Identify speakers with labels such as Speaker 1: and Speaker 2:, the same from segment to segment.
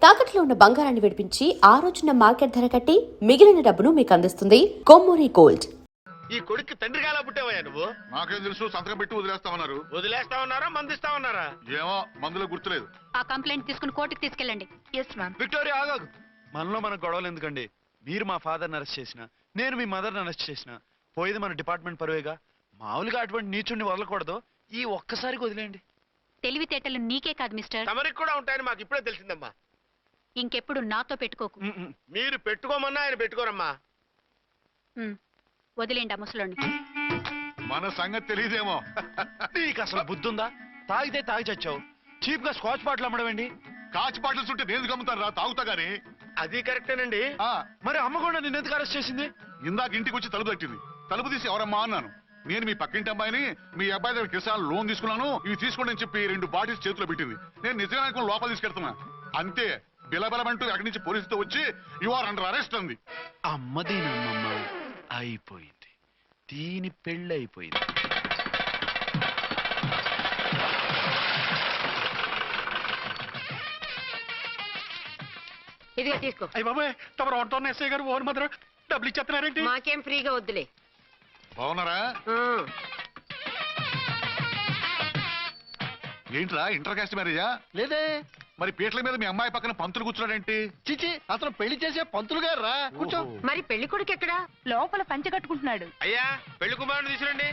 Speaker 1: తాకట్లో ఉన్న బంగారాన్ని విడిపించి ఆ రోజున మార్కెట్ ధర కట్టి మిగిలిన డబ్బును మీకు అందిస్తుంది కొమ్మూరి గోల్డ్.
Speaker 2: ఈ కొడుక్కి తండ్రి కాలా పుట్టావయ్యా నువ్వు?
Speaker 3: నాకేం తెలుసు, సంతకం పెట్టి వదిలేస్తామన్నారు.
Speaker 2: వదిలేస్తామన్నారా మందిస్తామన్నారా?
Speaker 3: ఏమో మందులో గుర్తులేదు.
Speaker 4: ఆ కంప్లైంట్ తీసుకుని కోర్టుకి తీసుకెళ్ళండి. Yes ma'am.
Speaker 5: విక్టోరియా ఆగాగు. మనలో మన గొడవలు ఎందుకండి? మీరు మా ఫాదర్ని అరెస్ట్ చేసిన, నేను మీ మదర్ని అరెస్ట్ చేసిన, పోయేది మన డిపార్ట్మెంట్ పరువేగా. మామూలుగా అటువంటి నీచుడిని వదలకూడదు. ఈ ఒక్కసారికి వదిలేయండి.
Speaker 4: తెలివితేటలు నీకే కాదు మిస్టర్,
Speaker 2: తమరికి కూడా ఉంటాయని మాకు ఇప్పుడే తెలిసిందమ్మా.
Speaker 4: ఇంకెప్పుడు నాతో పెట్టుకోకు.
Speaker 2: మీరు పెట్టుకోమన్నా ఆయన పెట్టుకోరమ్మా.
Speaker 4: వదిలేండి ఆ ముసలోని.
Speaker 3: మన సంగతి తెలియదేమో.
Speaker 5: నీకు అసలు బుద్ధుందా? తాగితే తాగి చచ్చావు. చీప్ గా స్కాచ్ బాటిల్ అమ్మడమేంటి?
Speaker 3: కాచి పాటలు చుట్టే నేను గమ్ముతాను రా, తాగుతా గానీ.
Speaker 2: అది కరెక్టేనండి.
Speaker 5: మరి అమ్మ కూడా నిన్ను ఎందుకు అరెస్ట్ చేసింది?
Speaker 3: ఇందాక ఇంటికి వచ్చి తలుపు తట్టింది. తలుపు తీసి ఎవరమ్మా అన్నాను. నేను మీ పక్కింటి అమ్మాయిని, మీ అబ్బాయి దగ్గర కిసాన్ లోన్ తీసుకున్నాను, ఇవి తీసుకోండి అని చెప్పి 2 బాటిల్స్ చేతిలో పెట్టింది. నేను నిజంగా అనుకుని లోపల తీసుకెళ్తున్నా. అంతే, బిలబలమంటూ అక్కడి నుంచి పోలీసుతో వచ్చి యు ఆర్ అండర్ అరెస్ట్ అంది.
Speaker 5: అమ్మదీనమ్మమ్మ అయిపోయింది. దీని పెళ్ళి అయిపోయింది.
Speaker 6: ఇదిగా తీసుకో.
Speaker 7: అయ్య బాబాయ్, తమరు ఆటోన్ ఎస్ఐ గారు ఓన్ మాత్రం డబ్బులు ఇచ్చేస్తున్నారేంటి?
Speaker 6: మాకేం ఫ్రీగా వద్దులే.
Speaker 3: బాగున్నారా? ఏంట్రా ఇంటర్ కాస్ట్ మ్యారేజా?
Speaker 7: లేదే.
Speaker 3: మరి పీటల మీద మీ అమ్మాయి పక్కన పంతులు కూర్చున్నాడేంటి?
Speaker 7: చిచి, అతను పెళ్లి చేసే పంతులు గారు రా. కూర్చో.
Speaker 6: మరి పెళ్లి కొడుకు ఎక్కడా?
Speaker 4: లోపల పంచె కట్టుకుంటున్నాడు.
Speaker 2: అయ్యా పెళ్లి కుమారుని తీసుకురండి.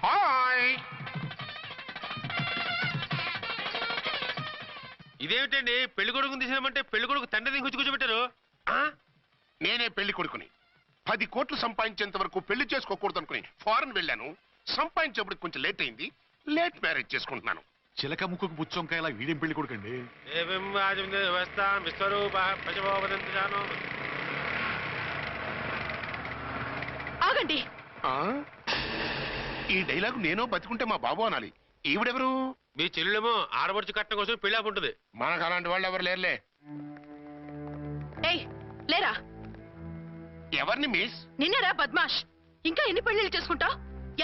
Speaker 2: హాయ్. ఇదేమిటండి పెళ్లి కొడుకుని తీసినామంటే పెళ్లి కొడుకు తండ్రి దించి కూర్చోబెట్టారు.
Speaker 8: నేనే పెళ్లి కొడుకుని. 10 కోట్లు సంపాదించేంత వరకు పెళ్లి చేసుకోకూడదు అనుకుని ఫారెన్ వెళ్ళాను. సంపాదించేప్పుడు కొంచెం లేట్ అయింది. లేట్ మ్యారేజ్ చేసుకుంటున్నాను.
Speaker 3: చిలక ముక్కుకు బుచ్చొంకాయలా వీడేం పెళ్లి కొడుకండి?
Speaker 4: ఆగండి.
Speaker 8: ఈ డైలాగ్ నేనో బతికుంటే మా బాబు అనాలి. ఈవిడెవరు?
Speaker 2: మీ చెల్లెమో ఆడబడుచు కట్టడం కోసం పెళ్లి ఆపుంటుంది.
Speaker 8: మనకు అలాంటి వాళ్ళు ఎవరు లేరులే.
Speaker 4: ఏయ్ లేరా.
Speaker 8: ఎవరిని మిస్?
Speaker 4: నిన్నరా బద్మాష్. ఇంకా ఎన్ని పెళ్లిళ్ళు చేసుకుంటావు?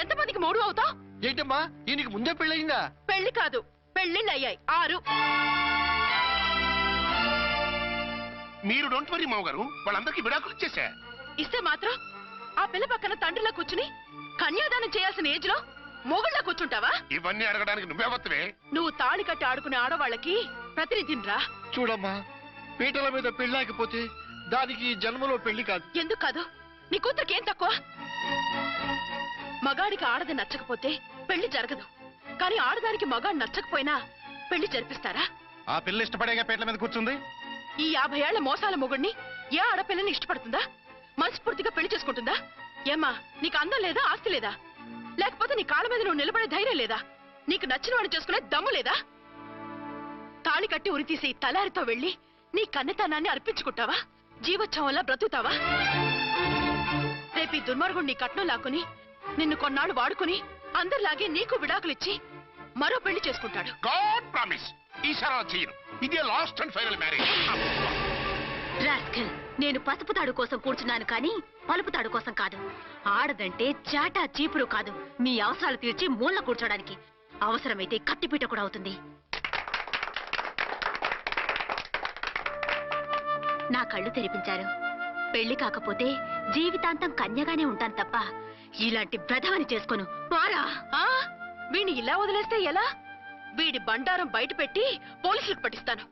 Speaker 4: ఎంతమందికి మూడు అవుతావు?
Speaker 7: ఏంటమ్మా, ఈయనకి ముందే పెళ్ళయిందా?
Speaker 4: పెళ్లి కాదు, పెళ్లిళ్ళు అయ్యాయి 6.
Speaker 8: మీరు డోంట్ వరీ మావ గారు, వాళ్ళందరికీ విడాకులు ఇచ్చేసా.
Speaker 4: ఇస్తే మాత్రం ఆ పిల్ల పక్కన తండ్రిలా కూర్చుని కన్యాదానం చేయాల్సిన ఏజ్ లో మొగుళ్ళ కూర్చుంటావా?
Speaker 8: ఇవన్నీ అడగడానికి నువ్వెవత్తవే?
Speaker 4: నువ్వు తాళి కట్టి ఆడుకునే ఆడవాళ్ళకి ప్రతినిధినిరా.
Speaker 7: చూడమ్మా, పీటల మీద పెళ్ళాకపోతే దానికి ఈ జన్మలో పెళ్లి కాదు.
Speaker 4: ఎందుకు కాదు? నీ కూతురికి ఏం తక్కువ? మగాడికి ఆడది నచ్చకపోతే పెళ్లి జరగదు. కానీ ఆడదానికి మగాడు నచ్చకపోయినా పెళ్లి జరిపిస్తారా?
Speaker 5: ఆ పిల్ల ఇష్టపడేగా పీటల మీద కూర్చుంది.
Speaker 4: ఈ 50 ఏళ్ల మోసాల మొగుడిని ఏ ఆడపిల్లని ఇష్టపడుతుందా? మనస్ఫూర్తిగా పెళ్లి చేసుకుంటుందా? ఏమ్మా, నీకు అందం లేదా, ఆస్తి లేదా? లేకపోతే నీ కాళ్ళ మీద నువ్వు నిలబడే ధైర్యం లేదా? నీకు నచ్చిన వాడిని చేసుకునే దమ్ము లేదా? తాళి కట్టి ఉరితీసి తలారితో వెళ్లి నీ కన్నెతనాన్ని అర్పించుకుంటావా? జీవోత్సవంలా బ్రతుకుతావా? రేపు ఈ దుర్మార్గుడు నీ కట్నం లాక్కుని నిన్ను కొన్నాళ్ళు వాడుకుని అందరిలాగే నీకు విడాకులిచ్చి మరో పెళ్లి చేసుకుంటాడు.
Speaker 8: గాడ్ ప్రామిస్, ఈసారి అలా చేయను. ఇదే last and final marriage.
Speaker 4: Rascal, నేను పసుపు తాడు కోసం కూర్చున్నాను కానీ పలుపు తాడు కోసం కాదు. ఆడదంటే చాటా చీపురు కాదు, మీ అవసరాలు తీర్చి మూల కూర్చోడానికి. అవసరమైతే కత్తిపీట కూడా అవుతుంది. నా కళ్ళు తెరిపించారు. పెళ్లి కాకపోతే జీవితాంతం కన్యగానే ఉంటాను తప్ప ఇలాంటి బ్రధవని చేసుకోను. వీణ్ణి ఇలా వదిలేస్తే ఎలా? వీడి బండారం బయట పెట్టి పోలీసులకు పట్టిస్తాను.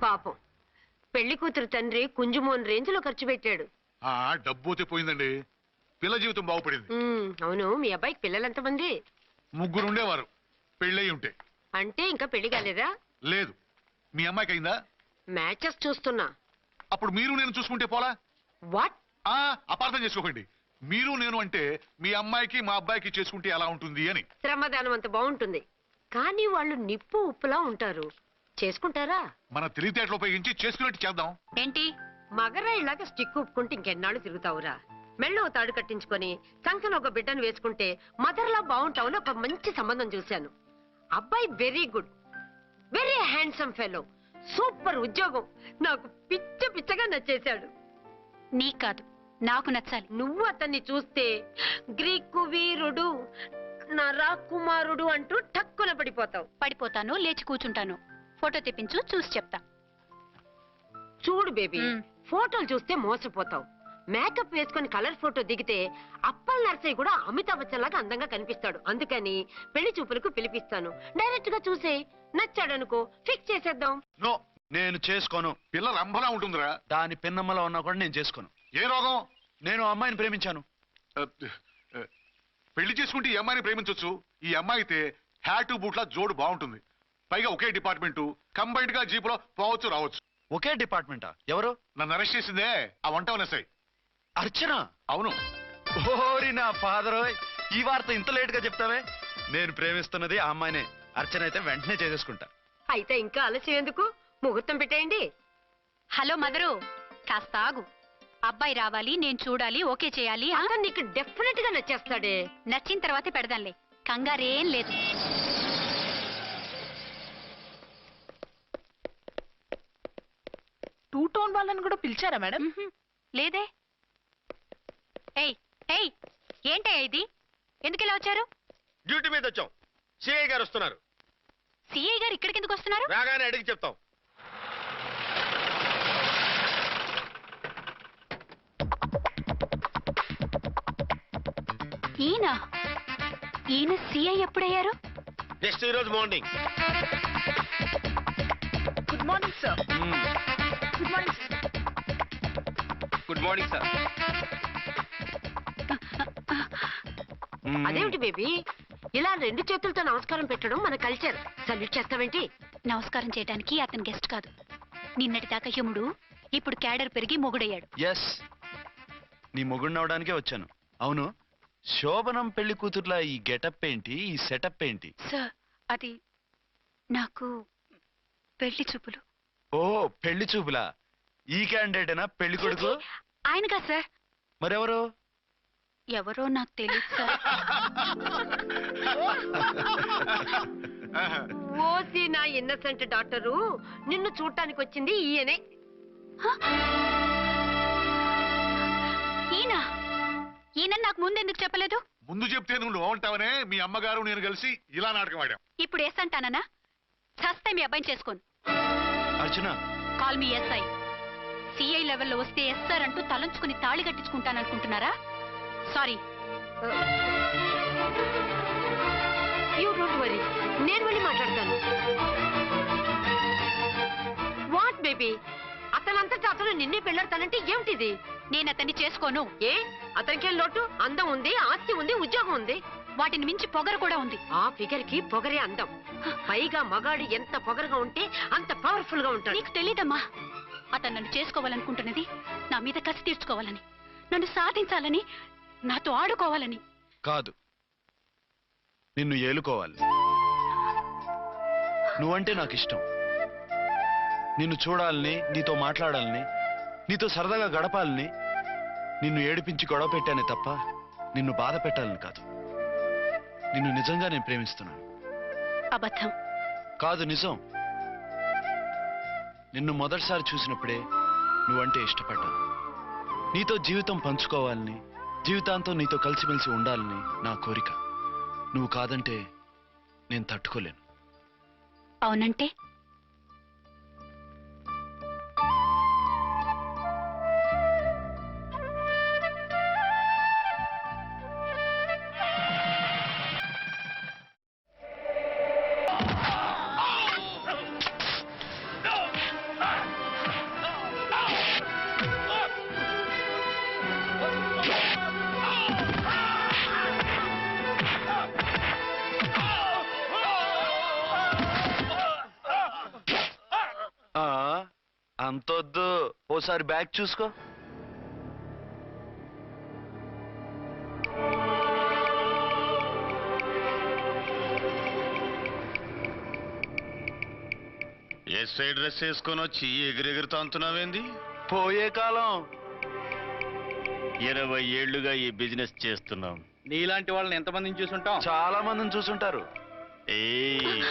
Speaker 6: పాపం, పెళ్లి కూతురు తండ్రి కుంజుమోన్ రేంజ్ లో ఖర్చు పెట్టాడు.
Speaker 3: ఆ డబ్బు పోయిందండి. పిల్ల జీవితం బాగుపడింది.
Speaker 6: అవును, మీ అబ్బాయికి పిల్లలెంతమంది?
Speaker 3: 3 ఉండేవారు. పెళ్ళయి ఉంటే.
Speaker 6: అంటే ఇంకా పెళ్లి కాలేదా?
Speaker 3: లేదు. మీ అమ్మాయికి అయిందా?
Speaker 6: మ్యాచెస్ చూస్తున్నా.
Speaker 3: అప్పుడు మీరు నేను చూసుకుంటే పోలా?
Speaker 6: వాట్?
Speaker 3: అపార్థం చేసుకోకండి. మీరు నేను అంటే మీ అమ్మాయికి మా అబ్బాయికి చేసుకుంటే ఎలా ఉంటుంది అని.
Speaker 6: శ్రమదానం అంత బాగుంటుంది, కానీ వాళ్ళు నిప్పు ఉప్పులా ఉంటారు. చేసుకుంటారా?
Speaker 3: మన తెలివితేటలు ఉపయోగించి చేసుకున్నట్టు చేద్దాం.
Speaker 4: ఏంటి?
Speaker 6: మగరాయిలాగా స్టిక్ ఉప్పుకుంటే ఇంకెన్నాళ్ళు తిరుగుతావురా? మెళ్ళో తాడు కట్టించుకొని సంఖ్యలో ఒక బిడ్డను వేసుకుంటే మదర్లా బాగుంటావుని ఒక మంచి సంబంధం చూశాను. అబ్బాయి very good, very handsome fellow. Super ఉద్యోగం. నాకు పిచ్చగా నచ్చేశాడు.
Speaker 9: నీకు కాదు, నాకు నచ్చాలి.
Speaker 6: నువ్వు అతన్ని చూస్తే గ్రీకు వీరుడు నా రాకుమారుడు అంటూ టక్కున పడిపోతావు.
Speaker 9: పడిపోతాను, లేచి కూర్చుంటాను. ఫోటో తెప్పించు, చూసి చెప్తా.
Speaker 6: చూడు బేబీ,
Speaker 9: మ్.
Speaker 6: ఫోటోలు చూస్తే మోసపోతావు. మేకప్ వేసుకొని కలర్ ఫోటో దిగితే అప్పల్ నర్సయ్య కూడా అమితాబ్ బచ్చన్ లాగా అందంగా కనిపిస్తాడు. అందుకని పెళ్లి చూపులకు పిలిపిస్తాను. డైరెక్ట్ గా చూసే నచ్చాడనుకో ఫిక్స్ చేసేద్దాం.
Speaker 5: నో, నేను చేసుకోను.
Speaker 3: పిల్ల రంభలా ఉంటుందిరా.
Speaker 5: దాని పిన్నమ్మలో ఉన్నా కూడా నేను చేసుకోను.
Speaker 3: ఏ రోగం?
Speaker 5: నేను ఆ అమ్మాయిని ప్రేమించాను.
Speaker 3: పెళ్లి చేసుకుంటే ఈ అమ్మాయిని ప్రేమించవచ్చు. ఈ అమ్మాయి అయితే హ్యాటు బూట్ల జోడు బాగుంటుంది. పైగా ఒకే డిపార్ట్మెంట్, కంబైన్డ్ గా జీపులో పోవచ్చు రావచ్చు.
Speaker 5: ఒకే డిపార్ట్మెంటా? ఎవరు?
Speaker 3: నన్ను అరెస్ట్ చేసిందే ఆ వంట వనసాయి.
Speaker 5: అర్చన?
Speaker 3: అవును.
Speaker 5: ఓరి నా ఫాదర్, ఈ వార్త ఇంత లేట్ గా చెప్తావే. నేను ప్రేమిస్తున్నది ఆ అమ్మాయినే. అర్చన అయితే వెంటనే చేసేసుకుంటా.
Speaker 6: అయితే ఇంకా ఆలస్యం ఎందుకు, ముహూర్తం పెట్టేయండి.
Speaker 9: హలో మదరు, కాస్త ఆగు. అబ్బాయి రావాలి, నేను చూడాలి, ఓకే చేయాలి.
Speaker 6: అతను నీకు డెఫినెట్ గా నచ్చేస్తాడే.
Speaker 9: నచ్చిన తర్వాతే పెడదాంలే, కంగారేం లేదు.
Speaker 4: టూ టోన్ వాళ్ళని కూడా పిలిచారా మేడం?
Speaker 9: లేదే. ఏయ్ ఏయ్, ఏంటయ్యా ఇది? ఎందుకు ఇలా వచ్చారు?
Speaker 2: డ్యూటీ మీద వచ్చాం. సిఐ గారు వస్తున్నారు.
Speaker 9: సిఐ గారు ఇక్కడికి ఎందుకు వస్తున్నారు?
Speaker 2: రాగానే అడిగి చెప్తాం.
Speaker 9: ఈయన సిఐ ఎప్పుడయ్యారు?
Speaker 2: నెక్స్ట్ ఈ రోజు morning.
Speaker 4: Good morning sir. Good morning.
Speaker 2: Good morning sir.
Speaker 6: అదేమిటి బేబీ, ఇలా రెండు చేతులతో నమస్కారం పెట్టడం మన కల్చర్. సల్యూట్ చేస్తావేంటి?
Speaker 9: నమస్కారం చేయడానికి అతను గెస్ట్ కాదు. నిన్నటి దాకా యముడు, ఇప్పుడు క్యాడర్ పెరిగి మొగుడయ్యాడు.
Speaker 5: ఎస్, నీ మొగుడినవడానికే వచ్చాను. అవును, శోభనం పెళ్లి కూతుర్లా ఈ గెటప్ ఏంటి, ఈ సెటప్ ఏంటి?
Speaker 9: సార్, అది నాకు పెళ్లి చూపులు.
Speaker 5: ఓ, పెళ్లి చూపులా? ఈ క్యాండిడేటేనా పెళ్లి కొడుకు?
Speaker 9: ఆయనగా సార్.
Speaker 5: మరెవరు?
Speaker 9: ఎవరో నాకు తెలియదు సార్.
Speaker 6: ఓసి నా ఇన్నసెంట్ డాక్టరు, నిన్ను చూడటానికి వచ్చింది ఈయనే.
Speaker 9: ఈయన నాకు ముందెందుకు చెప్పలేదు?
Speaker 3: ముందు చెప్తే నువ్వు బాగుంటావనే మీ అమ్మగారు నేను కలిసి ఇలా నాటకం ఆడాం.
Speaker 9: ఇప్పుడు ఎస్ అంటానా? చస్తే మీ అబ్బాయిని చేసుకోను.
Speaker 5: అర్చన,
Speaker 9: కాల్ మీ ఎస్ఐ. సిఐ లెవెల్లో వస్తే ఎస్ఆర్ అంటూ తలంచుకుని తాళి కట్టించుకుంటాననుకుంటున్నారా? సారీ.
Speaker 6: యూ డోంట్ వరీ, నేను వెళ్ళి మాట్లాడతాను. వాట్ బేబీ, అతనంతటా అతను నిన్నే పెళ్ళాడతానంటే ఏమిటిది?
Speaker 9: నేను అతన్ని చేసుకోను.
Speaker 6: ఏ, అతనికేం లోటు? అందం ఉంది, ఆస్తి ఉంది, ఉద్యోగం ఉంది.
Speaker 9: వాటిని మించి పొగరు కూడా ఉంది.
Speaker 6: ఆ ఫిగర్ కి పొగరే అందం. పైగా మగాడు ఎంత పొగరుగా ఉంటే అంత పవర్ఫుల్ గా ఉంటాడు.
Speaker 9: నీకు తెలీదమ్మా, అతను నన్ను చేసుకోవాలనుకుంటున్నది నా మీద కసి తీర్చుకోవాలని, నన్ను సాధించాలని, నాతో ఆడుకోవాలని
Speaker 5: కాదు, నిన్ను ఏలుకోవాలి. నువ్వంటే నాకు ఇష్టం. నిన్ను చూడాలని, నీతో మాట్లాడాలని, నీతో సరదాగా గడపాలని, నిన్ను ఏడిపించి గొడవ పెట్టానే తప్ప నిన్ను బాధ పెట్టాలని కాదు. నిన్ను నిజంగా నేను ప్రేమిస్తున్నాను.
Speaker 9: అబద్ధం.
Speaker 5: కాదు, నిజం. నిన్ను మొదటిసారి చూసినప్పుడే నువ్వంటే ఇష్టపడ్డాను. నీతో జీవితం పంచుకోవాలని, జీవితాంతం నీతో కలిసిమెలిసి ఉండాలని నా కోరిక. నువ్వు కాదంటే నేను తట్టుకోలేను.
Speaker 9: అవునంటే?
Speaker 5: అంతొద్దు, ఓసారి బ్యాగ్ చూసుకో.
Speaker 10: ఎస్ఐ డ్రెస్ వేసుకొని వచ్చి ఎగిరెగురుతా అంటున్నావేంది?
Speaker 5: పోయే కాలం.
Speaker 10: 20 ఏళ్లుగా ఈ బిజినెస్ చేస్తున్నాం.
Speaker 2: నీలాంటి వాళ్ళని ఎంతమందిని చూసుంటాం?
Speaker 5: చాలా మందిని చూసుంటారు.
Speaker 10: ఏయ్,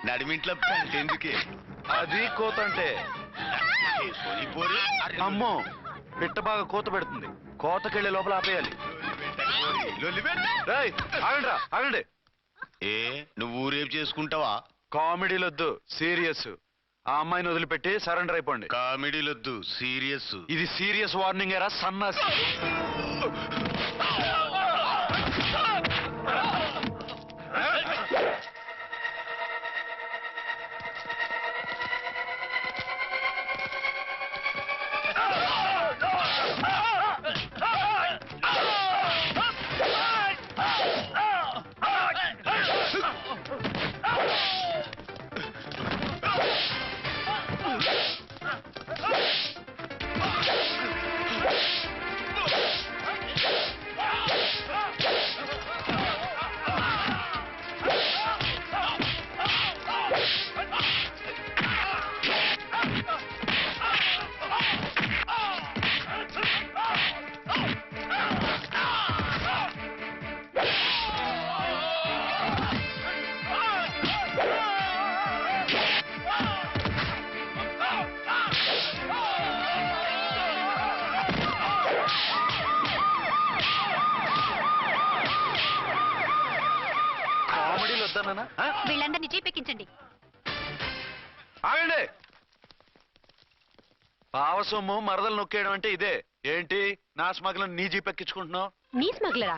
Speaker 10: నడిమింట్లో ఎందుకే
Speaker 5: అది కోత అంటే. అమ్మో, పిట్ట బాగా కోత పెడుతుంది. కోతకెళ్ళే లోపల ఆపేయాలి. రేయ్, ఆగండ్రా, ఆగండి.
Speaker 10: ఏ నువ్వు రేపు చేసుకుంటావా?
Speaker 5: కామెడీలొద్దు, సీరియస్. ఆ అమ్మాయిని వదిలిపెట్టి సరెండర్ అయిపోండి.
Speaker 10: కామెడీలొద్దు, సీరియస్.
Speaker 5: ఇది సీరియస్ వార్నింగ్ ఏరా సన్నాసి.
Speaker 9: వీళ్ళందరినీ జీపెక్కించండి.
Speaker 5: ఆగండి. పావసొమ్ము మరదలు నొక్కేయడం అంటే ఇదే. ఏంటి నా స్మగ్లం నీ జీపెక్కించుకుంటున్నావు?
Speaker 6: నీ స్మగ్లరా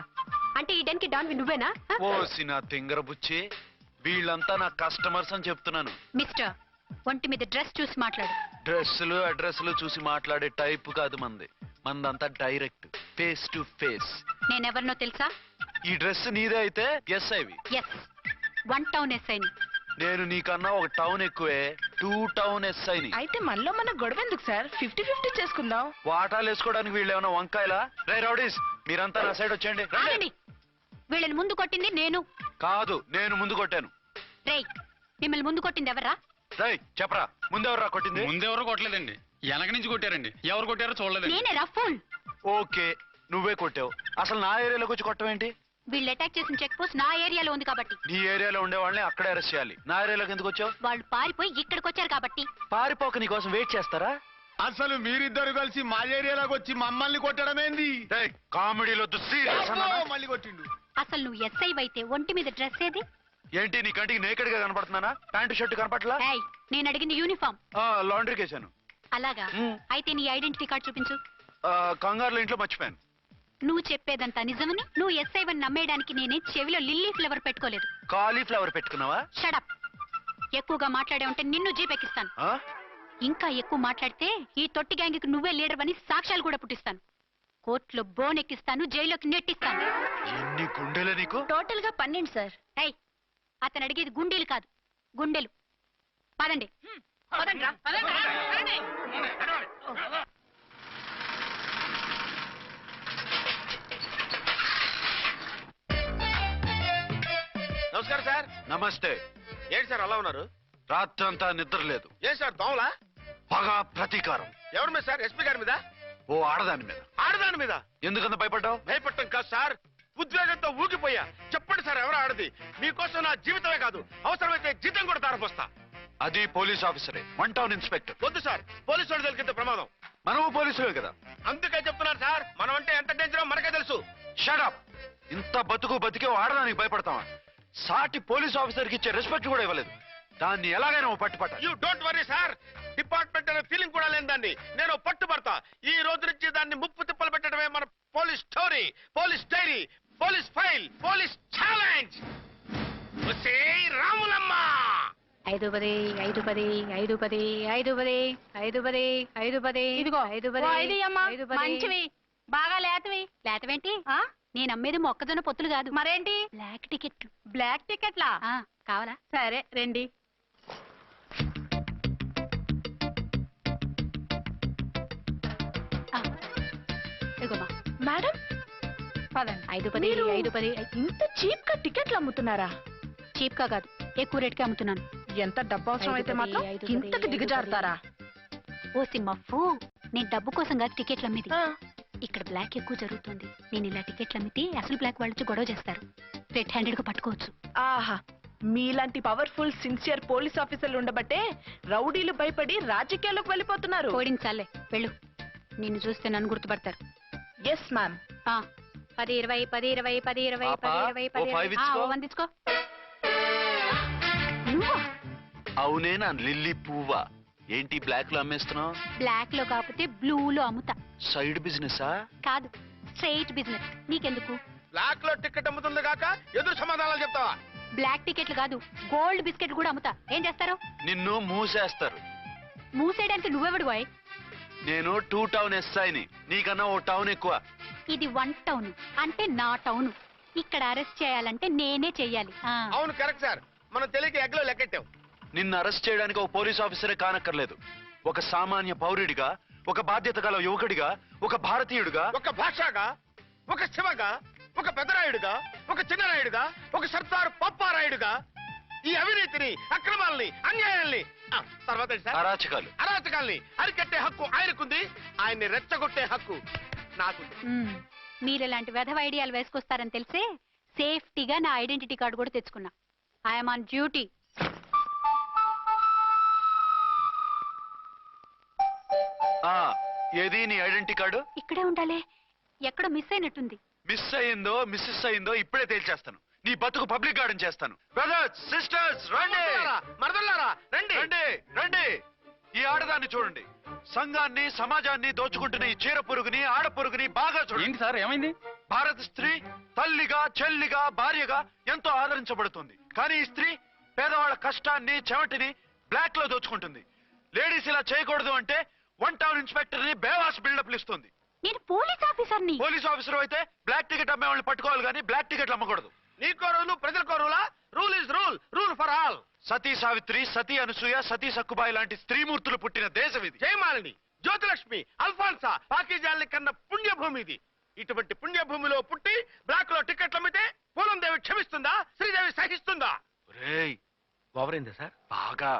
Speaker 6: అంటే ఈ డెన్కి డాన్ నువ్వేనా?
Speaker 5: ఓసి నా తింగర బుచ్చి, వీళ్ళంతా నా కస్టమర్స్ అని చెప్తున్నాను.
Speaker 9: మిస్టర్, ఒంటి మీద డ్రెస్ చూసి మాట్లాడు.
Speaker 5: డ్రెస్సులు అడ్రస్లు చూసి మాట్లాడే టైప్ కాదు మంది. మందంతా డైరెక్ట్, ఫేస్ టు ఫేస్.
Speaker 9: నేనెవరినో తెలుసా?
Speaker 5: ఈ డ్రెస్ నీదే అయితే ఎస్ ఐవి.
Speaker 9: ఎస్, 1 టౌన్ ఎస్ఐని.
Speaker 5: నేను నీకన్నా ఒక టౌన్ ఎక్కువే, 2 టౌన్ ఎస్ఐని.
Speaker 4: అయితే మనలో మన గొడవ ఎందుకు సార్? 50-50 చేసుకుందాం.
Speaker 5: వాటాలు వేసుకోవడానికి వీళ్ళు ఏమైనా వంకాయలా? రే రౌడీస్, మీరంతా నా సైడ్ వచ్చేయండి.
Speaker 9: ఆగండి. వీళ్ళని ముందు కొట్టింది నేను
Speaker 5: కాదు, నేను ముందు కొట్టాను.
Speaker 9: రేయ్, మిమ్మల్ని ముందు కొట్టింది ఎవరా?
Speaker 5: రేయ్ చెప్పరా, ముందెవర్రా కొట్టింది?
Speaker 2: ముందెవరు కొట్టలేదండి, వెనక నుంచి కొట్టారండి. ఎవరు కొట్టారో చూడలేదు.
Speaker 9: నేనే రఫూల్.
Speaker 5: ఓకే, నువ్వే కొట్టావు. అసలు నా ఏరియాలోకి వచ్చి కొట్టవేంటి?
Speaker 9: వీళ్ళు అటాక్ చేసిన చెక్ పోస్ట్ నా ఏరియాలో ఉంది కాబట్టి.
Speaker 5: నీ ఏరియాలో ఉండే వాళ్ళని అక్కడే అరెస్ట్ చేయాలి. నా ఏరియాలోకి ఎందుకు వచ్చావు?
Speaker 9: వాళ్ళు పారిపోయి ఇక్కడికి వచ్చారు కాబట్టి.
Speaker 5: పారిపోక నీ కోసం వెయిట్ చేస్తారా?
Speaker 7: అసలు మీరిద్దరు కలిసి మా ఏరియాలోకి వచ్చి మమ్మల్ని కొట్టడం ఏంది?
Speaker 5: కామెడీలొద్దు, సీరియస్ అన్నానా?
Speaker 7: మళ్ళీ కొట్టిండు.
Speaker 9: అసలు నువ్వు ఎస్ఐ అయితే ఒంటి మీద డ్రెస్ ఏది?
Speaker 5: ఏంటి నీ కంటికి నేకెడ్ గా కనపడుతున్నానా? Pant shirt కనపట్లా?
Speaker 9: ఏయ్, నేను అడిగింది యూనిఫామ్.
Speaker 5: లాండ్రీకి వేసాను.
Speaker 9: అలాగా? అయితే నీ ఐడెంటిటీ కార్డ్ చూపించు.
Speaker 5: కంగారులో ఇంట్లో మర్చిపోయాను.
Speaker 9: నువ్వు చెప్పేదంతా నిజమని నువ్వు ఎస్ఐ వని నమ్మేయడానికి నేనే చెవిలో లిల్లీ ఫ్లవర్ పెట్టుకోలేదు.
Speaker 5: కాలీఫ్లవర్ పెట్టుకున్నావా?
Speaker 9: షడప్. ఎక్కువగా మాట్లాడే ఉంటే నిన్ను జీపెక్కిస్తాను. ఇంకా ఎక్కువ మాట్లాడితే ఈ తొట్టి గ్యాంగ్కి నువ్వే లీడర్ అని సాక్ష్యాలు కూడా పుట్టిస్తాను. కోర్టులో బోన్ ఎక్కిస్తాను, జైల్లోకి నెట్టిస్తాను.
Speaker 5: ఎన్ని గుండెలే నీకు?
Speaker 9: టోటల్ గా 12 సార్. ఏయ్, అతను అడిగేది గుండెలు కాదు, గుండెలు. పదండి.
Speaker 7: నమస్కారం సార్.
Speaker 5: నమస్తే.
Speaker 7: ఏంటి సార్ అలా ఉన్నారు?
Speaker 5: రాత్రంతా నిద్ర లేదు.
Speaker 7: ఏం సార్ దోమలా?
Speaker 5: పగ ప్రతీకారం.
Speaker 7: ఎవరి మీద సార్? ఎస్పీ గారి మీద?
Speaker 5: ఓ ఆడదాని మీద.
Speaker 7: ఆడదాని మీద?
Speaker 5: ఎందుకంత భయపడ్డావు?
Speaker 7: భయపడటం కాదు సార్, ఉద్వేగంతో ఊగిపోయా. చెప్పండి సార్, ఎవరు ఆడది? మీకోసం నా జీవితమే కాదు, అవసరమైతే జీతం కూడా తారపోస్తా.
Speaker 5: అది పోలీస్ ఆఫీసరే, 1 టౌన్ ఇన్స్పెక్టర్.
Speaker 7: వద్దు సార్, పోలీసు వాడు దొరికితే ప్రమాదం.
Speaker 5: మనము పోలీసులే కదా.
Speaker 7: అందుకే చెప్తున్నారు సార్, మనం అంటే ఎంత డేంజరో మనకే తెలుసు.
Speaker 5: షడప్. ఇంత బతికే ఆడదానికి భయపడతావా? సాటి పోలీస్ ఆఫీసర్కి ఇచ్చే రెస్పెక్ట్ కూడా ఇవ్వలేదు. దాన్ని ఎలాగైనా పట్టుపట్ట.
Speaker 7: You don't worry sir, department అనే ఫీలింగ్ కూడా లేని దాన్ని నేను పట్టుబడతా. ఈ రోజు నుంచి దాన్ని ముప్పు తిప్పలు పెట్టడమే మన police story, police diary, police file, police challenge. Ramulamma
Speaker 9: 5 10 5 10 5 10 5 10 5 10 5 10. ఇదిగో 5 10 మంచివి, బాగా లేతవి. లేతవేంటి? నేను అమ్మేది మొక్కజొన్న పొత్తులు కాదు.
Speaker 4: మరేంటి?
Speaker 9: బ్లాక్ టికెట్లు.
Speaker 4: బ్లాక్ టికెట్లా?
Speaker 9: కావాలా?
Speaker 4: సరే రండి.
Speaker 9: ఇదిగోమా.
Speaker 4: మేడం పదండి.
Speaker 9: 5-10
Speaker 4: మీరు
Speaker 9: 5-10.
Speaker 4: ఇంత చీప్ గా టికెట్లు అమ్ముతున్నారా?
Speaker 9: చీప్ గా కాదు, ఎక్కువ రేట్కి అమ్ముతున్నాను.
Speaker 4: ఎంత డబ్బు అవసరం అయితే మాత్రం ఇంతకు దిగజారుతారా?
Speaker 9: ఓ సిమ్మఫు, నేను డబ్బు కోసం కాదు టికెట్లు అమ్మేది.
Speaker 4: ఆ,
Speaker 9: ఇక్కడ బ్లాక్ ఎక్కువ జరుగుతుంది. నేను ఇలా టికెట్లు అమ్మితే అసలు బ్లాక్ వాళ్ళు వచ్చి గొడవ చేస్తారు. రెడ్ హ్యాండెడ్ గా పట్టుకోవచ్చు.
Speaker 4: ఆహా, మీలాంటి పవర్ఫుల్ సిన్సియర్ పోలీస్ ఆఫీసర్లు ఉండబట్టే రౌడీలు భయపడి రాజకీయాల్లోకి వెళ్ళిపోతున్నారు.
Speaker 9: ఓడించాలే, వెళ్ళు. నిన్ను చూస్తే నన్ను గుర్తుపడతారు.
Speaker 4: Yes ma'am.
Speaker 9: 10 20 10 20 10 20
Speaker 5: పాపా,
Speaker 9: 10
Speaker 5: ఓ
Speaker 9: 20
Speaker 5: 5
Speaker 9: 10
Speaker 5: ఇచ్చుకో.
Speaker 9: 1 ఇచ్చుకో. నువ్వా?
Speaker 5: అవునే నా లిల్లీ పువ్వా. ఏంటి బ్లాక్ లో అమ్మేస్తున్నావు?
Speaker 9: బ్లాక్ లో కాకపోతే బ్లూ లో అమ్ముతా.
Speaker 5: సైడ్ బిజినెసా?
Speaker 9: కాదు, స్ట్రైట్ బిజినెస్. నీకెందుకు?
Speaker 7: బ్లాక్ లో టికెట్ అమ్ముతుంది కాక ఎదురు సమాధానాలు చెప్తావా?
Speaker 9: బ్లాక్ టికెట్లు కాదు, గోల్డ్ బిస్కెట్ కూడా అమ్ముతా. ఏం చేస్తారు?
Speaker 5: నిన్ను మూసేస్తారు.
Speaker 9: మూసేయడానికి నువ్వెవడు బాయ్?
Speaker 5: నేను 2 టౌన్ ఎస్ఐని, నీకన్నా ఓ టౌన్ ఎక్కువ.
Speaker 9: ఇది 1 టౌన్, అంటే నా టౌన్. ఇక్కడ అరెస్ట్ చేయాలంటే నేనే చెయ్యాలి.
Speaker 7: అవును కరెక్ట్ సార్, మనం తెలియక ఎగ్లో లెక్కెట్టాం.
Speaker 5: నిన్ను అరెస్ట్ చేయడానికి ఒక పోలీస్ ఆఫీసరే కానక్కర్లేదు. ఒక సామాన్య పౌరుడిగా, ఒక బాధ్యత గల యువకుడిగా, ఒక భారతీయుడిగా,
Speaker 7: ఒక భాషగా, ఒక శివగా, ఒక పెద్దరాయుడుగా, ఒక చిన్నరాయుడుగా, ఒక సర్దార్ పప్పారాయుడుగా ఈ అవినీతిని, అక్రమాలని, అన్యాయాల్ని, తర్వాత ఏంటి సార్?
Speaker 5: అరాచకాలు,
Speaker 7: అరాచకాల్ని అరికట్టే హక్కు ఆయనకుంది. ఆయన్ని రెచ్చగొట్టే హక్కు నాకు.
Speaker 9: మీరు ఇలాంటి వెధవ ఐడియాలు వేసుకొస్తారని తెలిసే సేఫ్టీగా నా ఐడెంటిటీ కార్డు కూడా తెచ్చుకున్నా. I'm on duty.
Speaker 5: ఏది నీ ఐడెంటిటీ కార్డు?
Speaker 9: ఇక్కడే ఉండాలి. ఎక్కడో మిస్ అయినట్టుంది.
Speaker 5: మిస్ అయిందో మిస్సెస్ అయిందో ఇప్పుడే తేల్చేస్తాను. నీ బతుకు పబ్లిక్ గార్డెన్ చేస్తాను. బ్రదర్స్, సిస్టర్స్, రండి
Speaker 7: మరదల్లారా రండి.
Speaker 5: రండి రండి. ఈ ఆడదాన్ని చూడండి. సంఘాన్ని, సమాజాన్ని దోచుకుంటున్న ఈ చీర పురుగుని, ఆడ పురుగుని బాగా చూడండి.
Speaker 2: సార్ ఏమైంది?
Speaker 5: భారత స్త్రీ తల్లిగా, చెల్లిగా, భార్యగా ఎంతో ఆదరించబడుతుంది. కానీ ఈ స్త్రీ పేదవాళ్ళ కష్టాన్ని, చెమటిని బ్లాక్ లో దోచుకుంటుంది. లేడీస్ ఇలా చేయకూడదు అంటే 1 టౌన్ ఇన్స్పెక్టర్ ని బేవాస్ బిల్డప్ ఇస్తుంది.
Speaker 9: నేను పోలీస్ ఆఫీసర్ని.
Speaker 5: పోలీస్ ఆఫీసర్ అయితే బ్లాక్ టికెట్ అమ్మే వాళ్ళని పట్టుకోవాలి కానీ బ్లాక్ టికెట్లు అమ్మకూడదు.
Speaker 7: నీకో రూలు, ప్రజలకో రూలా? Rule is rule, rule for all.
Speaker 5: Sati Savitri, Sati Anasuya, Sati Sakkubai లాంటి స్త్రీమూర్తులు పుట్టిన దేశం ఇది.
Speaker 7: జయమాలిని, జ్యోతిలక్ష్మి, అల్ఫాన్సా, పాకిజాల్ని కన్న పుణ్యభూమి ఇది. ఇటువంటి పుణ్యభూమిలో పుట్టి బ్లాక్ లో టికెట్లు అమ్మితే పూలం దేవి క్షమిస్తుందా? శ్రీదేవి సహిస్తుందా?
Speaker 2: ఓవరైందా సార్?
Speaker 5: బాగా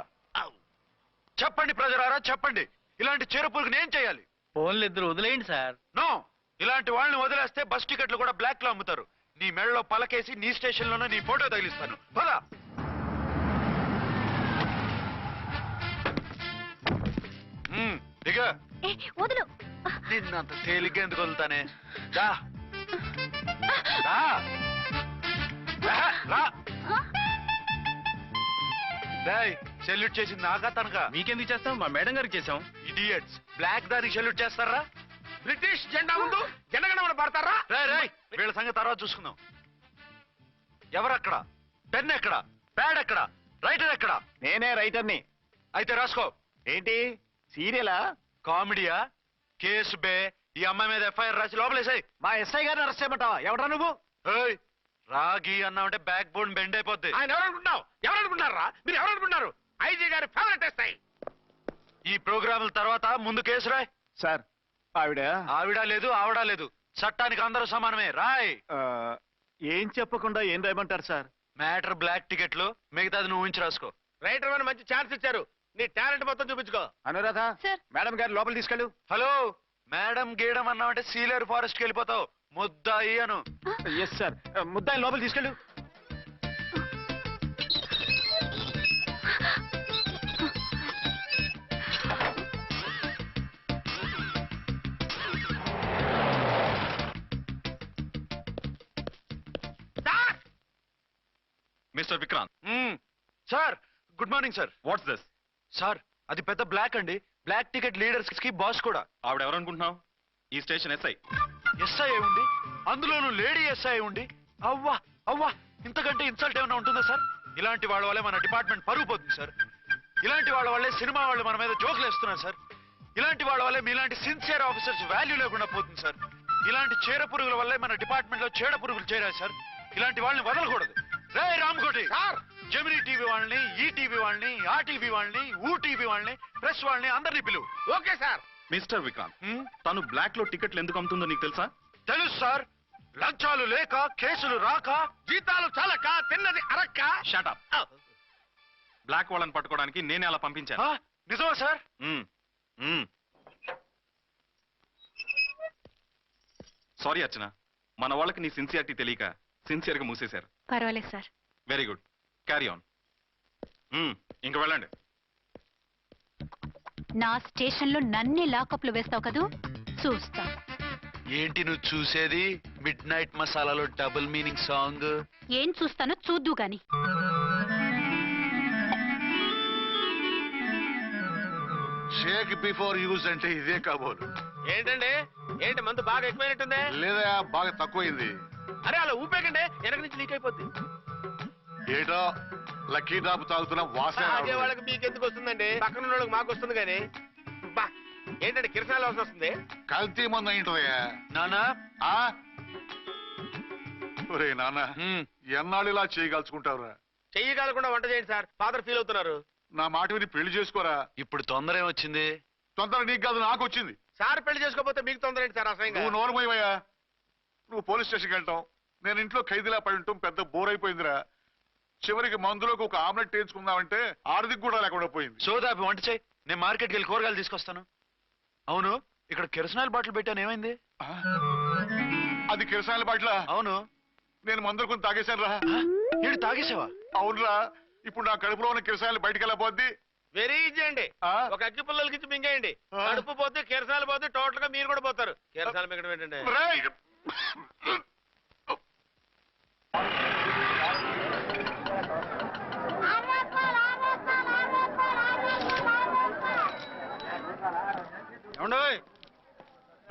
Speaker 5: చెప్పండి ప్రజలారా, చెప్పండి. ఇలాంటి చీరపురుగుని ఏం చేయాలి?
Speaker 2: ఫోన్లు ఇద్దరు వదిలేయండి సార్.
Speaker 5: నో, ఇలాంటి వాళ్ళని వదిలేస్తే బస్ టికెట్లు కూడా బ్లాక్ లో అమ్ముతారు. నీ మెడలో పలకేసి నీ స్టేషన్ లోనే నీ ఫోటో తగిలిస్తాను. పద. దిగ.
Speaker 9: వదులు.
Speaker 5: నిన్నంత తేలిగ్గా ఎందుకు వదులుతానే? రా. రా. రా. సెల్యూట్ చేసింది నాకా తనకా?
Speaker 2: మీకెందుకు చేస్తాం? మా మేడం గారికి చేసాం.
Speaker 5: ఇడియట్స్, బ్లాక్ దానికి సెల్యూట్ చేస్తారా?
Speaker 7: బ్రిటిష్ జెండా ముందు జనగణమన పడతారా?
Speaker 5: రాయ్ వీళ్ళ సంగతి తర్వాత చూసుకుందాం. ఎవరక్కడ? పెన్ ఎక్కడ? ప్యాడ్ ఎక్కడ? రైటర్ ఎక్కడ?
Speaker 2: నేనే రైటర్ని.
Speaker 5: అయితే రాసుకో.
Speaker 2: ఏంటి సీరియలా?
Speaker 5: కామెడీయా? కేసు బే. ఈ అమ్మాయి మీద ఎఫ్ఐఆర్ రాసి లోపలేసాయి.
Speaker 2: మా ఎస్ఐ గారిని అరెస్ట్ చేయమంటావా? ఎవడా నువ్వు?
Speaker 5: రాగి అన్నామంటే బ్యాక్ బోన్ బెండ్ అయిపోద్ది.
Speaker 7: ఆయన ఎవరనుకుంటున్నావు? ఎవరనుకుంటారా మీరు? ఎవరనుకుంటున్నారు? ఐజీ గారి ఫేవరెట్ ఎస్ఐ.
Speaker 5: ఈ ప్రోగ్రాముల తర్వాత ముందు కేసు రాయ్.
Speaker 2: సార్
Speaker 5: ఆవిడ లేదు, ఆవిడ లేదు. చట్టానికి అందరూ సమానమే. రాయ్.
Speaker 2: ఏం చెప్పకుండా ఏం రాయమంటారు సార్?
Speaker 5: మ్యాటర్ బ్లాక్ టికెట్లు, మిగతాది నువ్వు ఊహించి రాసుకో.
Speaker 7: రైటర్ అని మంచి ఛాన్స్ ఇచ్చారు. నీ టాలెంట్ మొత్తం చూపించుకో.
Speaker 2: అనురాధ,
Speaker 9: సార్.
Speaker 2: మేడం గారు లోపల తీసుకెళ్ళు.
Speaker 5: హలో, మేడం గీయడం అన్నామంటే సీలేరు ఫారెస్ట్ కి వెళ్ళిపోతావు. ముద్దాయి అను.
Speaker 2: Yes sir. ముద్దాయి లోపల తీసుకెళ్ళు.
Speaker 5: Mister Vikrant. Sir, good morning sir.
Speaker 10: What's this?
Speaker 5: Sir, అది పెద్ద బ్లాక్ అండి. బ్లాక్ టికెట్ లీడర్స్ కి బాస్ కూడా.
Speaker 10: ఆవిడ ఎవరనుకుంటున్నావు? ఈ స్టేషన్ ఎస్ఐ.
Speaker 5: ఎస్ఐ ఉండి, అందులోనూ లేడీ ఎస్ఐ ఉండి, అవ్వా అవ్వా, ఇంతకంటే ఇన్సల్ట్ ఏమైనా ఉంటుందా సార్? ఇలాంటి వాళ్ళ వల్లే మన డిపార్ట్మెంట్ పరుగు పోతుంది సార్. ఇలాంటి వాళ్ళ వల్లే సినిమా వాళ్ళు మన మీద జోకులు వేస్తున్నారు సార్. ఇలాంటి వాళ్ళ వల్లే మీలాంటి సిన్సియర్ ఆఫీసర్స్ వాల్యూ లేకుండా పోతుంది సార్. ఇలాంటి చీడ పురుగుల వల్లే మన డిపార్ట్మెంట్ లో చీడ పురుగులు చేరారు సార్. ఇలాంటి వాళ్ళని వదలకూడదు. రే రామకోటి
Speaker 7: సార్
Speaker 5: జమినీ టీవీ వాళ్ళని, ఈటీవీ వాళ్ళని, ఆ టీవీ వాళ్ళని, టీవీ వాళ్ళని, ప్రెస్ వాళ్ళని అందరినీ పిలువు.
Speaker 7: Okay sir.
Speaker 10: మిస్టర్ విక్రాంత్, తను బ్లాక్ లో టికెట్లు ఎందుకు అమ్ముతుందో నీకు తెలుసా?
Speaker 5: తెలుసు సార్. లంచాలు లేక, కేసులు రాక,
Speaker 7: జీతాలు చాలక తిన్నది అరక్క.
Speaker 10: షటప్. బ్లాక్ వాళ్ళని పట్టుకోవడానికి నేనే అలా పంపించాను.
Speaker 5: నిజమా సార్?
Speaker 10: సారీ అర్చన, మన వాళ్ళకి నీ సిన్సియారిటీ తెలియక సిన్సియర్ గా మూసేశారు.
Speaker 9: పర్వాలేదు sir.
Speaker 10: Very good, carry on. ఇంక వెళ్ళండి.
Speaker 9: నా స్టేషన్ లో నన్నే లాకప్ లో వేస్తావు కదూ, చూస్తా.
Speaker 5: ఏంటి నువ్వు చూసేది? మిడ్ నైట్ మసాలాలో డబుల్ మీనింగ్ సాంగ్.
Speaker 9: ఏం చూస్తానో చూద్దు గాని.
Speaker 3: షేక్ బిఫోర్ యూజ్ అంటే ఇదే కాబోలు.
Speaker 7: ఏంటండి, ఏంటి మందు బాగా ఎక్కువైనట్టుందే?
Speaker 3: లేదా బాగా తక్కువైంది.
Speaker 7: అరే అలా ఊపేకండి, వెనక నుంచి లీక్ అయిపోద్ది.
Speaker 3: ఏటో లక్కీ డ్రాప్ తాగుతున్న వాసన
Speaker 7: తాగే
Speaker 3: రావట్లేదు.
Speaker 7: వాళ్ళకి మీకు ఎందుకు వస్తుందండి? పక్కన ఉన్న వాళ్ళకి మాకు వస్తుంది కానీ. బా ఏంటంటే కిరసనాల వాసన వస్తుంది.
Speaker 3: కల్తీ మందు అయింటదయ్యా.
Speaker 5: నానా
Speaker 3: ఆ? ఒరే నాన్న, ఎన్నాళ్ళు ఇలా చేయగలుచుకుంటావురా?
Speaker 7: చెయ్యి కాలకుండా వంట చేయండి సార్, ఫాదర్ ఫీల్ అవుతున్నారు.
Speaker 3: నా మాట విని పెళ్లి చేసుకోరా.
Speaker 5: ఇప్పుడు తొందర ఏమొచ్చింది?
Speaker 3: తొందర నీకు కాదు, నాకు వచ్చింది.
Speaker 7: సార్ పెళ్లి చేసుకోకపోతే మీకు తొందర ఏంటి సార్? అసలు
Speaker 3: నువ్వు నోరుమోయవయ్యా. నువ్వు పోలీస్ స్టేషన్కి వెళ్తాం, నేను ఇంట్లో ఖైదీలా పడి ఉంటాం. పెద్ద బోర్ అయిపోయిందిరా. చివరికి మందులోకి ఒక ఆమ్లెట్ వేయించుకుందామంటే ఆర్థిక కూడా లేకుండా పోయింది.
Speaker 5: సోదాపి వంట చేయి, నేను మార్కెట్కి వెళ్ళి కూరగాయలు తీసుకొస్తాను. అవును, ఇక్కడ కిరసనాయిల్ బాటిల్ పెట్టాను, ఏమైంది?
Speaker 3: ఆ? అది కిరసాయల బాట్ల.
Speaker 5: అవును.
Speaker 3: నేను మందులు కొని తాగేశాను రా.
Speaker 5: ఏడు తాగేసావా?
Speaker 3: అవునురా. ఇప్పుడు నా కడుపులో ఉన్న కిరసాయలు బయటికి వెళ్ళబోద్ది.
Speaker 7: వెరీ ఈజీ అండి.
Speaker 3: ఆ?
Speaker 7: ఒక అగ్గి పుల్లలకి మింగేయండి,
Speaker 3: ఆ.
Speaker 7: కడుపు పోతే కిరసాలు పోతే టోటల్ గా మీరు కూడా పోతారు. కిరసాలు మింగడం ఏంటంటే
Speaker 3: రేయ్!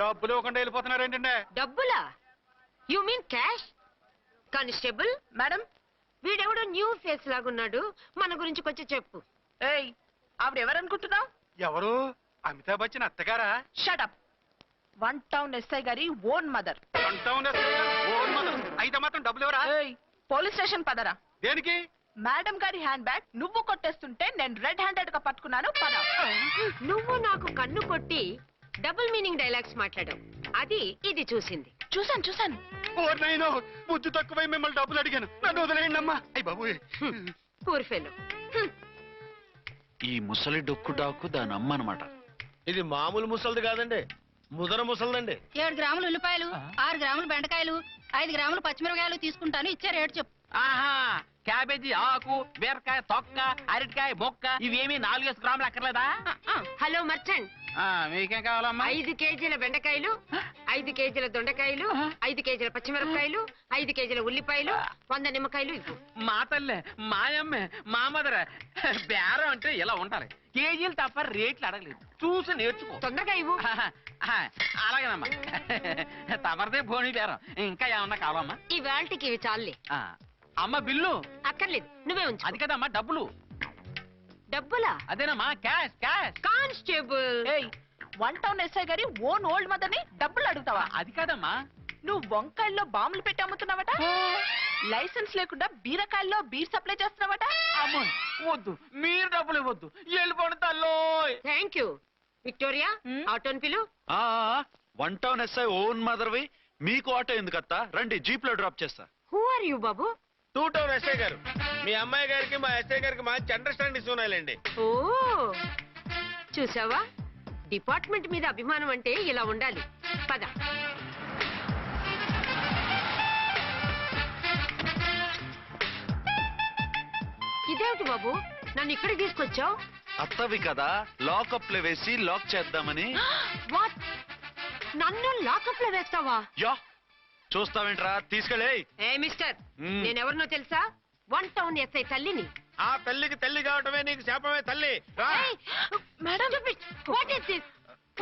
Speaker 7: డబ్బులు ఇవ్వకుండా వెళ్ళిపోతున్నారు ఏంటంటే?
Speaker 6: డబ్బులా? You mean cash? Constable
Speaker 4: madam,
Speaker 6: వీడెవడో న్యూ ఫేస్ లాగున్నాడు, మన గురించి కొంచెం చెప్పు.
Speaker 4: ఏయ్ ఆవిడ ఎవరనుకుంటున్నావు?
Speaker 7: ఎవరు? అమితాబ్ బచ్చన్ అత్తగారా?
Speaker 4: షటప్. 1 టౌన్ ఎస్ఐ గారి ఓన్ మదర్.
Speaker 7: అయితే మాత్రం డబ్బులు ఎవరా?
Speaker 4: ఏయ్ పోలీస్ స్టేషన్ పదరా.
Speaker 7: దేనికి?
Speaker 4: మేడం గారి హ్యాండ్ బ్యాగ్ నువ్వు కొట్టేస్తుంటే నేను రెడ్ హ్యాండెడ్ గా పట్టుకున్నాను. పద.
Speaker 6: నువ్వు నాకు కన్ను కొట్టి డబుల్ మీనింగ్ డైలాగ్స్ మాట్లాడావు, అది ఇది చూసింది.
Speaker 4: చూసాను.
Speaker 7: బుద్ధి తక్కువై మిమ్మల్ని డబ్బులు అడిగాను, నన్ను వదిలేయండి అమ్మా. అయ్యి బాబు,
Speaker 6: పూర్ ఫెలో.
Speaker 5: ఈ ముసలి డొక్కు డాకు దాని అమ్మ అనమాట.
Speaker 7: ఇది మామూలు ముసలిది కాదండి, ముదర ముసలిదండి.
Speaker 9: 7 గ్రాములు ఉల్లిపాయలు, 6 గ్రాములు బెండకాయలు, 5 గ్రాములు పచ్చిమిరపకాయలు తీసుకుంటాను. ఇచ్చే రేటు చెప్పు.
Speaker 11: ఆహా, క్యాబేజీ ఆకు, బీరకాయ తొక్క, అరటికాయ బొక్క ఇవేమి 4 గ్రాములు అక్కర్లేదా?
Speaker 6: హలో మర్చండ్,
Speaker 11: మీకేం కావాలమ్మా?
Speaker 6: 5 కేజీల బెండకాయలు, 5 కేజీల దొండకాయలు, 5 కేజీల పచ్చిమిరపకాయలు, 5 కేజీల ఉల్లిపాయలు, 100 నిమ్మకాయలు ఇవ్వు.
Speaker 11: మా తల్లే, మాయమ్మే, మా మదర బేరం అంటే ఇలా ఉండాలి. కేజీలు తప్ప రేట్లు అడగలేదు, చూసి నేర్చుకో.
Speaker 6: తొందరగా ఇవ్వు.
Speaker 11: అలాగేనమ్మా. తమరిదే భోని బేరం. ఇంకా ఏమన్నా కావాలమ్మా?
Speaker 6: ఇవాళకి ఇవి చాలే.
Speaker 11: అమ్మ బిల్లు
Speaker 6: అక్కర్లేదు, నువ్వే ఉంచు.
Speaker 11: అది కదమ్మా డబ్బులు.
Speaker 6: డబ్బులా?
Speaker 11: అదేనమ్మా, క్యాష్ క్యాష్.
Speaker 6: కానిస్టేబుల్,
Speaker 4: ఏయ్ 1 టౌన్ ఎస్ఐ గారి ఓన్ ఓల్డ్ మదర్ ని డబ్బులు అడుగుతావా?
Speaker 11: అది కాదమ్మా.
Speaker 4: నువ్వు వంకాయల్లో బాంబులు పెట్టి అమ్ముతున్నావట, లైసెన్స్ లేకుండా బీరకాయల్లో బీర్ సప్లై చేస్తున్నావట.
Speaker 11: అమ్మో వద్దు, మీరు డబ్బులు ఇవ్వద్దు, వెళ్ళిపోండి తల్లోయ్.
Speaker 6: Thank you. విక్టోరియా, ఆటోన్ పిలు.
Speaker 5: 1 టౌన్ ఎస్ఐ ఓన్ మదర్వి, మీకు ఆటో ఎందుకత్తా? రండి, జీప్ లో డ్రాప్ చేస్తా.
Speaker 6: హూ ఆర్ యూ బాబు?
Speaker 7: 2 టౌన్ ఎస్ఐ గారు, మీ అమ్మాయి గారికి మా ఎస్ఐ గారికి మంచి అండర్స్టాండింగ్ ఉన్నాయండి.
Speaker 6: ఓ చూసావా, డిపార్ట్మెంట్ మీద అభిమానం అంటే ఇలా ఉండాలి. పద. ఇదేమిటి బాబు, నన్ను ఇక్కడికి తీసుకొచ్చావు?
Speaker 5: అత్తవి కదా, లాకప్ లో వేసి లాక్ చేద్దామని.
Speaker 6: వాట్? నన్ను లాకప్ లో వేస్తావా?
Speaker 5: యా, చూస్తావేంట్రా, తీసుకెళ్ళే.
Speaker 6: ఏ మిస్టర్, నేనెవరినో తెలుసా? 1 టౌన్ ఎస్ఐ తల్లిని.
Speaker 7: ఆ తల్లికి తల్లి కావటమే నీకు శాపమే తల్లి. రా.
Speaker 6: Madam, what is this?